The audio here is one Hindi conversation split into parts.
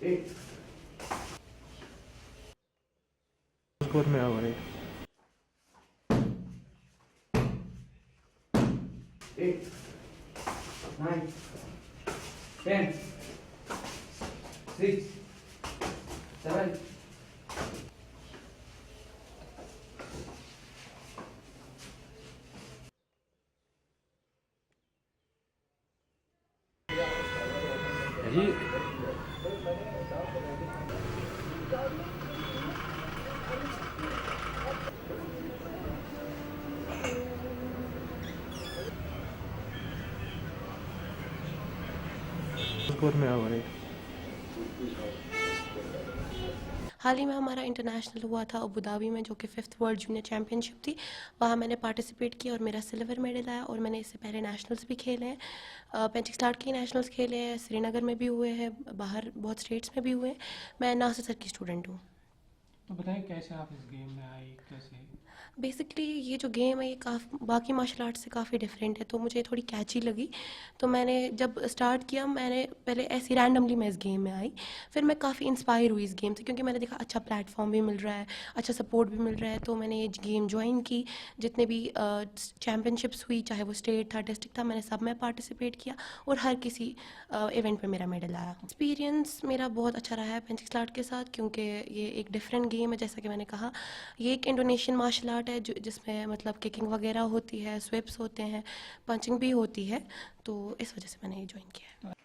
8 स्कोर में आ रही 8 9 10 6 7 जी। स्कोर में आ रही हाल ही में हमारा इंटरनेशनल हुआ था अबू धाबी में, जो कि 5th वर्ल्ड जूनियर चैम्पियनशिप थी। वहाँ मैंने पार्टिसिपेट किया और मेरा सिल्वर मेडल आया। और मैंने इससे पहले नेशनल्स भी खेले हैं, पेंटिक के नेशनल्स खेले हैं, श्रीनगर में भी हुए हैं, बाहर बहुत स्टेट्स में भी हुए हैं। मैं नासिर सर की स्टूडेंट हूँ। तो बताएं कैसे आप इस गेम में आए, कैसे? बेसिकली ये जो गेम है ये काफ़ी बाकी मार्शल आर्ट से काफ़ी डिफरेंट है, तो मुझे थोड़ी कैची लगी। तो मैंने जब स्टार्ट किया, मैंने पहले ऐसी रैंडमली मैं इस गेम में आई। फिर मैं काफ़ी इंस्पायर हुई इस गेम से, क्योंकि मैंने देखा अच्छा प्लेटफॉर्म भी मिल रहा है, अच्छा सपोर्ट भी मिल रहा है। तो मैंने ये गेम ज्वाइन की। जितने भी चैम्पियनशिप्स हुई, चाहे वो स्टेट था, डिस्ट्रिक्ट था, मैंने सब में पार्टिसिपेट किया और हर किसी इवेंट में मेरा मेडल आया। एक्सपीरियंस मेरा बहुत अच्छा रहा है पेंटिक के साथ, क्योंकि ये एक डिफरेंट गेम है। जैसा कि मैंने कहा, ये एक इंडोनेशियन मार्शल आर्ट है जिसमें मतलब किकिंग वगैरह होती है, स्विप्स होते हैं, पंचिंग भी होती है। तो इस वजह से मैंने ये ज्वाइन किया है।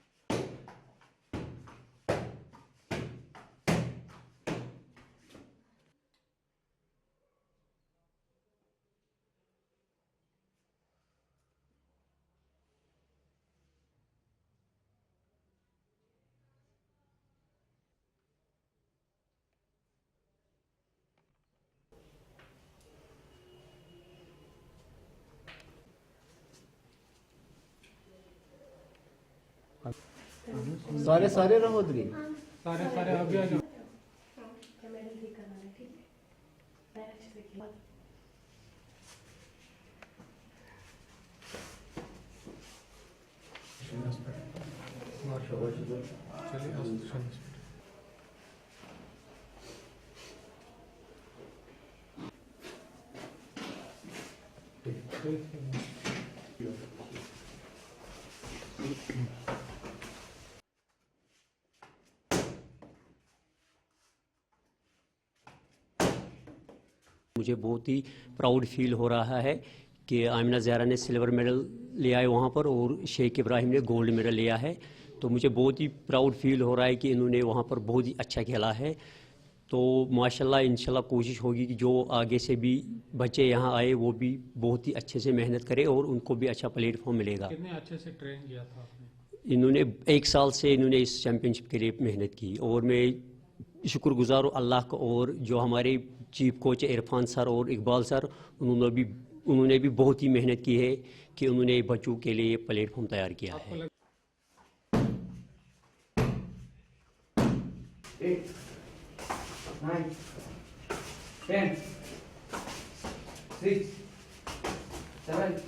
सारे सारे रहोदरी सारे अभी आ जाओ। मुझे बहुत ही प्राउड फील हो रहा है कि आमिना ज़हरा ने सिल्वर मेडल लिया है वहाँ पर और शेख इब्राहिम ने गोल्ड मेडल लिया है। तो मुझे बहुत ही प्राउड फील हो रहा है कि इन्होंने वहाँ पर बहुत ही अच्छा खेला है। तो माशाल्लाह इंशाल्लाह कोशिश होगी कि जो आगे से भी बच्चे यहाँ आए वो भी बहुत ही अच्छे से मेहनत करें और उनको भी अच्छा प्लेटफॉर्म मिलेगा। कितने अच्छे से ट्रेन किया था आपने? इन्होंने 1 साल से इन्होंने इस चैम्पियनशिप के लिए मेहनत की और मैं शुक्रगुजार हूँ अल्लाह का। और जो हमारे चीफ कोच इरफान सर और इकबाल सर, उन्होंने भी बहुत ही मेहनत की है कि उन्होंने बच्चों के लिए प्लेटफॉर्म तैयार किया है। 8 9 10 6 7